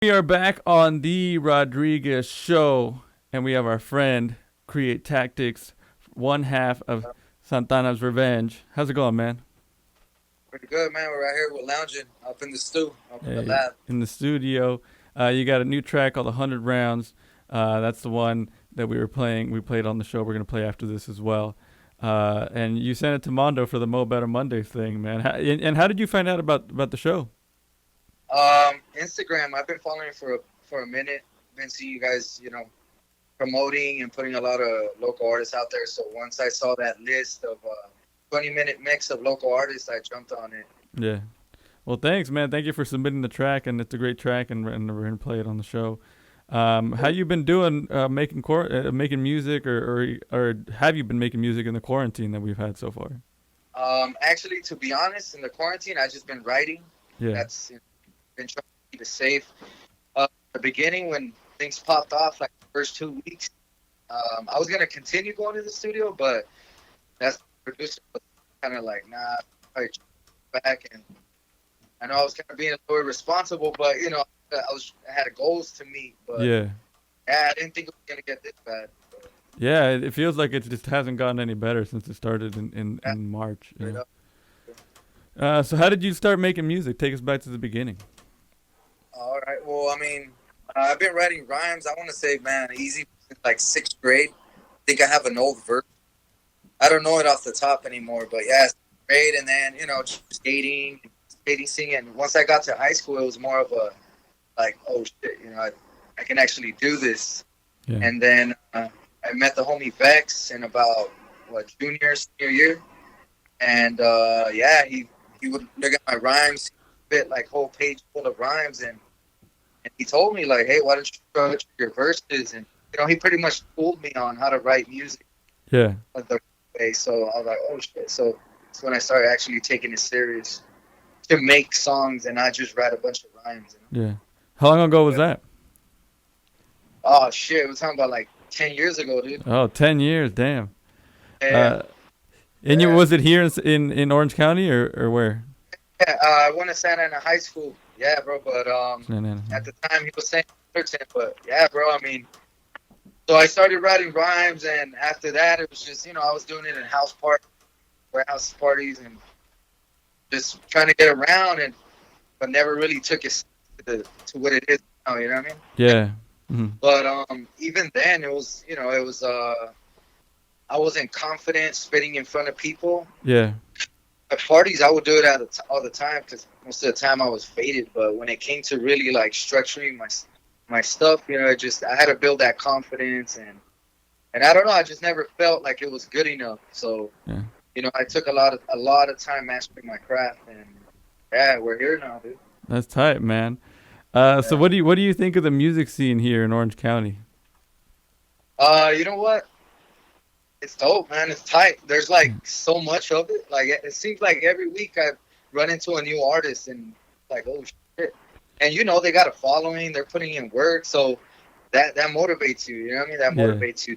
We are back on the Rodriguez show, and we have our friend Cre8tactics, one half of Santana's Revenge. How's it going, man? Pretty good, man. We're right here. We're lounging up in the stew, up in the Hey, lab. in the studio, you got a new track called "100 Rounds." That's the one that we were playing. We played on the show. We're gonna play after this as well. And you sent it to Mondo for the Mo Better Monday thing, man. And how did you find out about the show? Instagram. I've been following for a minute. Been seeing you guys, promoting and putting a lot of local artists out there. So once I saw that list of 20-minute mix of local artists, I jumped on it. Yeah. Well, thanks, man. Thank you for submitting the track, and it's a great track, and we're gonna play it on the show. How you been doing making music, or have you been making music in the quarantine that we've had so far? Actually, to be honest, in the quarantine, I just been writing. Yeah, That's been trying to keep it safe. The beginning when things popped off, like the first 2 weeks, I was gonna continue going to the studio, but that's the producer was kind of like, nah, I back, and I know I was kind of being a little irresponsible, but I had goals to meet, but yeah, yeah, I didn't think it was gonna get this bad. But, yeah. It feels like it just hasn't gotten any better since it started yeah, in March. straight up. So how did you start making music? Take us back to the beginning. All right. Well, I mean, I've been writing rhymes. I want to say, man, easy since like sixth grade. I think I have an old verse. I don't know it off the top anymore, but yeah, sixth grade, and then skating, singing. And once I got to high school, it was more of a like, oh shit, I can actually do this. Yeah, And then I met the homie Vex in about senior year, and yeah, he would look at my rhymes, fit like whole page full of rhymes, and he told me like, hey, why don't you structure your verses? And he pretty much schooled me on how to write music yeah, the way. So I was like, oh shit. So it's when I started actually taking it serious to make songs and not just write a bunch of rhymes. yeah. How long ago was But, that? oh shit, we're talking about like 10 years ago, dude. Oh, 10 years. Damn. Yeah, Uh, and you yeah. was it here in Orange County or where? Yeah, I went to Santana High School. Yeah, bro. But No, no, no. at the time he was saying Fullerton. But yeah, bro. I mean, so I started writing rhymes, and after that, it was just I was doing it in warehouse parties, and just trying to get around, and but never really took it to what it is now. You know what I mean? Yeah. Hmm. But even then, it was I wasn't confident spitting in front of people. Yeah. At parties, I would do it all the time because most of the time I was faded. But when it came to really like structuring my stuff, I had to build that confidence, and I don't know, I just never felt like it was good enough. So Yeah. I took a lot of time mastering my craft, and yeah, we're here now, dude. That's tight, man. So Yeah. what do you think of the music scene here in Orange County? You know what? It's dope, man. It's tight. There's like so much of it. Like it seems like every week I run into a new artist, and like, oh shit. And they got a following. They're putting in work, so that motivates you. You know what I mean? That Yeah. motivates you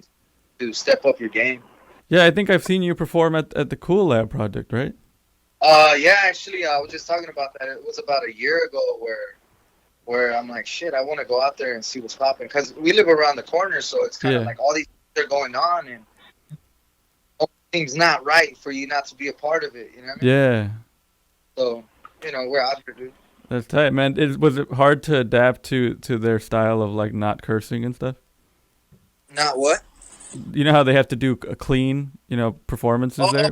to step up your game. Yeah, I think I've seen you perform at the Cool Lab project, right? Yeah, actually, I was just talking about that. It was about a year ago where I'm like, shit, I want to go out there and see what's popping because we live around the corner, so it's kind of Yeah. like all these things are going on, and seems not right for you not to be a part of it. You know what I mean? Yeah. So we're out here, dude. That's tight, man. Was it hard to adapt to their style of like not cursing and stuff? Not what? You know how they have to do a clean, performances Oh there?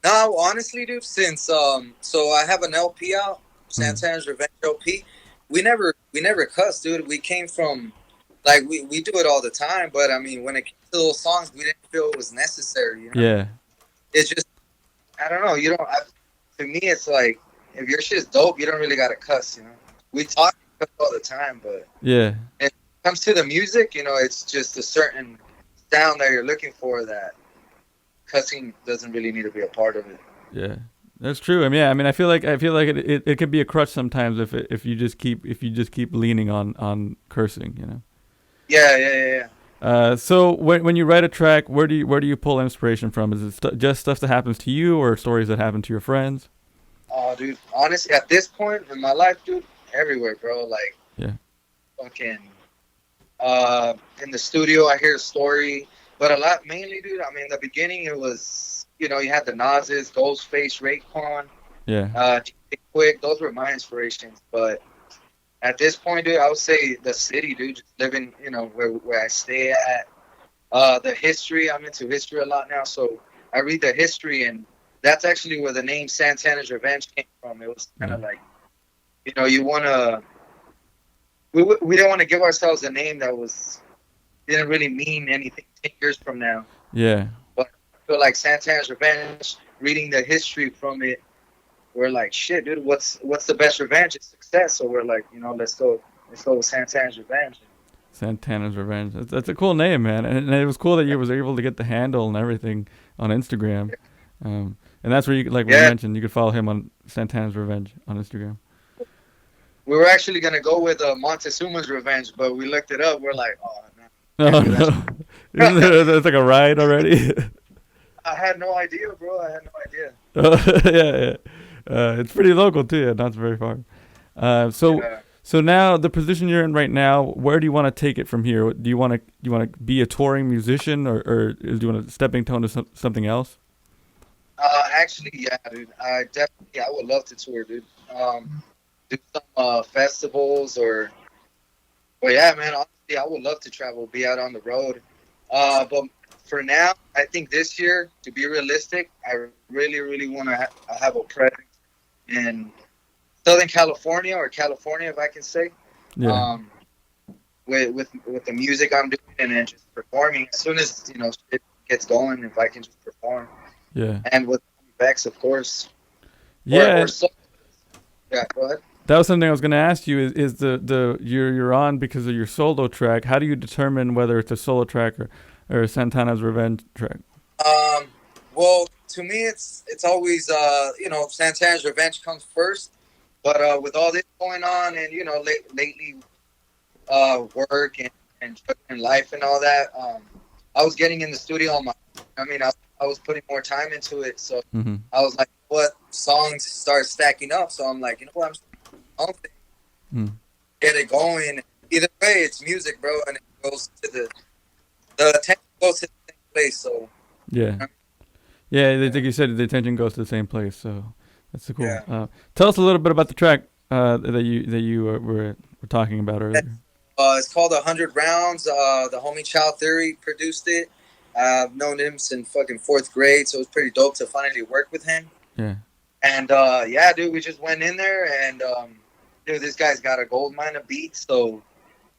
no, honestly, dude. Since so I have an LP out, Mm. Santana's Revenge LP. We never cuss, dude. We came from like we do it all the time, but I mean, when it came to those songs, we didn't feel it was necessary. Yeah. It's just I don't know. You don't. To me, it's like if your shit's dope, you don't really gotta cuss. We talk all the time, but Yeah. when it comes to the music, it's just a certain sound that you're looking for that cussing doesn't really need to be a part of it. Yeah. That's true. I mean, yeah. I mean, I feel like it could be a crutch sometimes if you just keep leaning on cursing. Yeah, yeah, yeah, yeah. So when you write a track, where do you pull inspiration from? Is it just stuff that happens to you, or stories that happen to your friends? Oh, dude. Honestly, at this point in my life, dude, everywhere, bro. Like, Yeah. fucking in the studio. I hear a story, but a lot mainly, dude. I mean, in the beginning, it was you had the Nas's, Ghostface, Raekwon, Yeah. Quick. Those were my inspirations. But at this point, dude, I would say the city, dude. Just living, where I stay at. The history. I'm into history a lot now, so I read the history, and that's actually where the name Santana's Revenge came from. It was kind of like, you want to. We don't want to give ourselves a name that didn't really mean anything 10 years from now. Yeah. But I feel like Santana's Revenge, reading the history from it, we're like, shit, dude, what's the best revenge? It's success. So we're like, let's go with Santana's Revenge. Santana's Revenge. That's a cool name, man. And it was cool that you was able to get the handle and everything on Instagram. And that's where you, like we mentioned, you could follow him on Santana's Revenge on Instagram. We were actually going to go with Montezuma's Revenge, but we looked it up. We're like, oh, no. It's like a ride already. I had no idea, bro. I had no idea. Yeah. It's pretty local, too. Yeah, not very far. So now the position you're in right now, where do you want to take it from here? Do you want to be a touring musician, or do you want a stepping stone to something else? Actually, yeah, dude. I would love to tour, dude. Do some festivals but yeah, man. Honestly, I would love to travel, be out on the road. But for now, I think this year, to be realistic, I really, really want to have a presence in Southern California, or California, if I can say. Yeah. With the music I'm doing, and then just performing. As soon as shit gets going, if I can just perform. Yeah. And with Vex, of course. Yeah. Yeah. Go ahead. That was something I was going to ask you. Is the you're on because of your solo track? How do you determine whether it's a solo track or Santana's Revenge track? Well, to me, it's always Santana's Revenge comes first. But with all this going on, and lately, work and life and all that, I was getting in the studio on my. I mean, I was putting more time into it, so I was like, what songs start stacking up? So I'm like, I'm get it going. Either way, it's music, bro, and it goes to the attention goes to the same place. So I think you said the attention goes to the same place. So that's cool. Yeah. Tell us a little bit about the track that you were talking about earlier. It's called 100 Rounds. The homie Child Theory produced it. I've known him since fucking 4th grade, so it was pretty dope to finally work with him. Yeah. And dude, we just went in there, and dude, this guy's got a gold mine of beats, so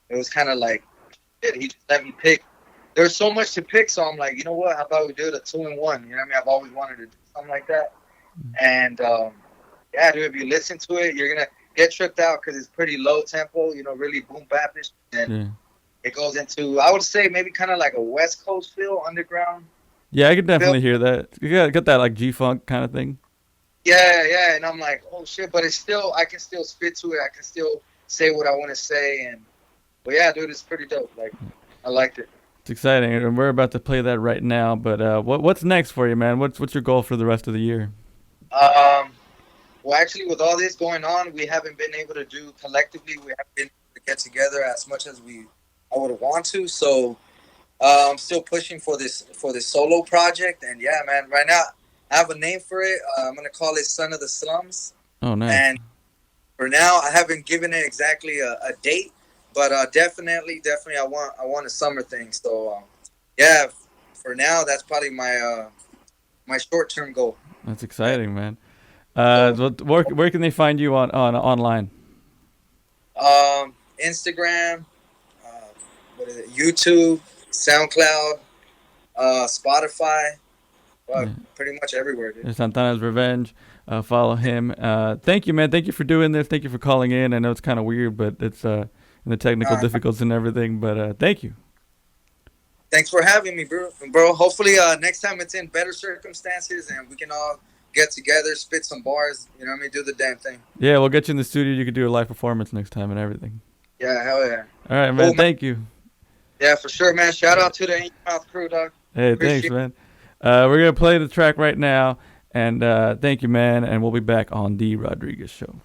it was kind of like, shit, he just let me pick. There's so much to pick, so I'm like, you know what? How about we do it a 2-in-1? You know what I mean? I've always wanted to do something like that. And dude, if you listen to it, you're gonna get tripped out because it's pretty low tempo, really boom bapish, and it goes into, I would say, maybe kind of like a West Coast feel, underground. Yeah, I could definitely hear that. You got that like G-funk kind of thing. Yeah, and I'm like, oh shit, but it's still, I can still spit to it. I can still say what I want to say, but yeah, dude, it's pretty dope. Like, I liked it. It's exciting, and we're about to play that right now. But what's next for you, man? What's your goal for the rest of the year? Well, actually, with all this going on, we haven't been able to do collectively. We haven't been able to get together as much as I would want to. So I'm still pushing for this solo project. And yeah, man, right now I have a name for it. I'm gonna call it Son of the Slums. Oh, nice. And for now, I haven't given it exactly a date, but definitely, I want a summer thing. So yeah, for now, that's probably my short-term goal. That's exciting, man. Where can they find you on online? Instagram, what is it? YouTube, SoundCloud, Spotify, pretty much everywhere, dude. Santana's Revenge. Follow him. Thank you, man. Thank you for doing this. Thank you for calling in. I know it's kind of weird, but it's in the technical difficulties and everything. But thank you. Thanks for having me, bro. Hopefully next time it's in better circumstances and we can all get together, spit some bars, you know what I mean, do the damn thing. Yeah, we'll get you in the studio. You could do a live performance next time and everything. Yeah, hell yeah. All right, man. Thank you. Yeah, for sure, man. Shout out to the In Your Mouth crew, dog. Hey, thanks, man. We're going to play the track right now. And thank you, man. And we'll be back on The Rodriguez Show.